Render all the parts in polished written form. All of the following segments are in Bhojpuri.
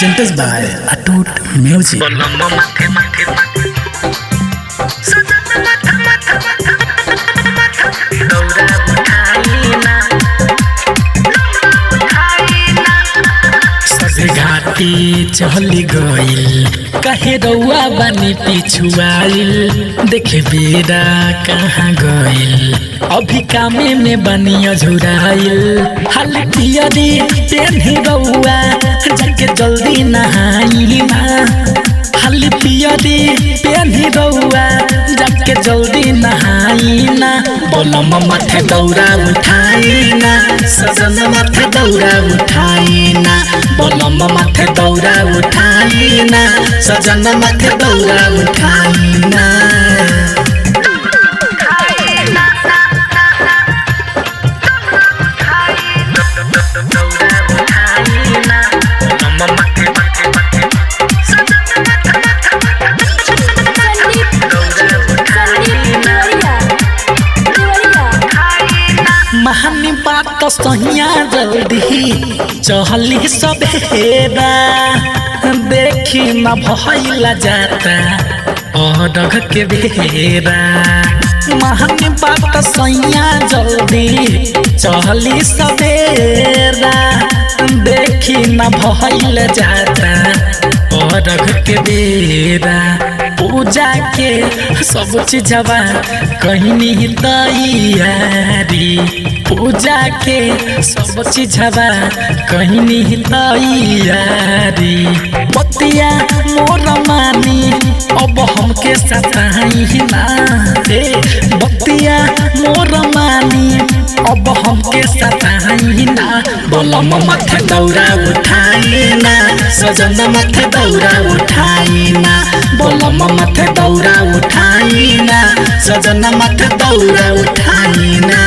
presented by Atut Music. घाटी चली गईल कहे रउआ बानी पिछुआईल देखे बेरा कहाँ गईल अभी कामे में बानी अझुराईल हाल पियरी पेन्ही रउआ जाके जल्दी नहाई ना हाल पियरी पेन्ही रउआ जाके जल्दी नहाई ना बोलम माथे दौरा उठाई ना सजन माथे दौरा उठाई ना बोलम माथे दौरा उठाई ना सजन माथे दौरा उठाई ना महानी बात सहिया जल्दी चहली सबेरा देखी न भइला जाता अरघ के बेरा महानी बात सहिया जल्दी चहली सबेरा देखी न भइला जाता अरघ के बेरा पूजा के सब चीजवा कहीं तैयारी पूजा के सब चीजवा कहीं तैयारी बतिया मोर मानी अब हमके सताई ना बतिया मोर मानी अब हमके सताई ना बोलम माथे दौरा उठाई ना सजन माथे दौरा उठाई ना बोलम माथे दौरा उठाई ना सजन माथे दौरा उठाई ना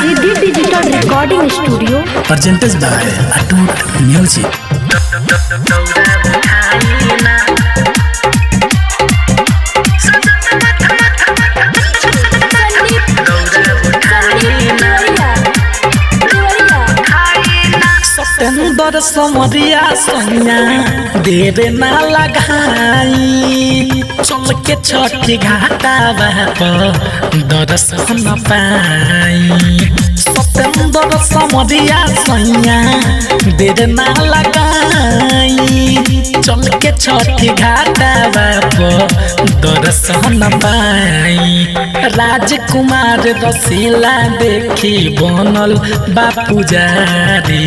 Riddhi digital recording studio presented by Atut Music. Satender समरिया सैया देर ना लगाई चल के छठी घाटा बाप दर्शन पाई सतेंदर समरिया सैया देर ना लगाई चल के छठी घाटा बाप दर्शन पाई राजकुमार रसीला देखी बनल बापू जारी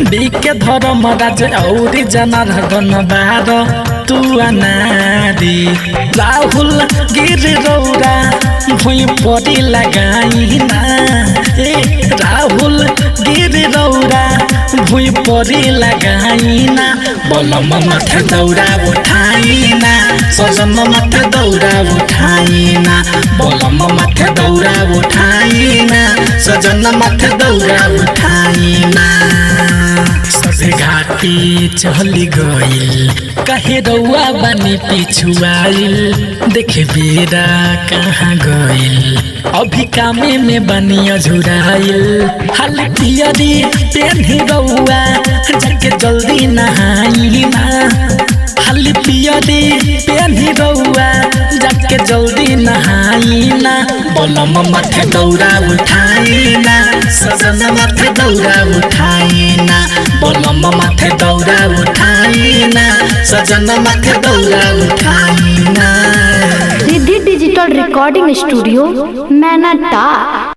बीके धर्म राज और जनार्दन बार तू अनारी राहुल गिर रौरा भुई पड़ी लगाई ना राहुल गिर रौरा भुई पड़ी लगाई ना बोलम माथे दौरा उठाई ना सजन माथे दौरा उठाई ना बोलम माथे दौरा उठाई ना सजन माथे दौरा उठाई ना सजे घाटी चली गईल कहे रउआ बानी पिछुआईल देखे बेरा कहाँ गईल अभी कामे में बानी अझुराईल हाल पियरी पेन्ही रउआ जाके जल्दी नहाई ना हाल पियरी पेन्ही रउआ जाके जल्दी नहाई ना बोलम माथे दौरा उठाई ना सजन माथे दौरा उठाई ना बोलम माथे दौरा उठाई ना सजन माथे दौरा उठाई ना रिद्धि डिजिटल रिकॉर्डिंग स्टूडियो मैनाटा।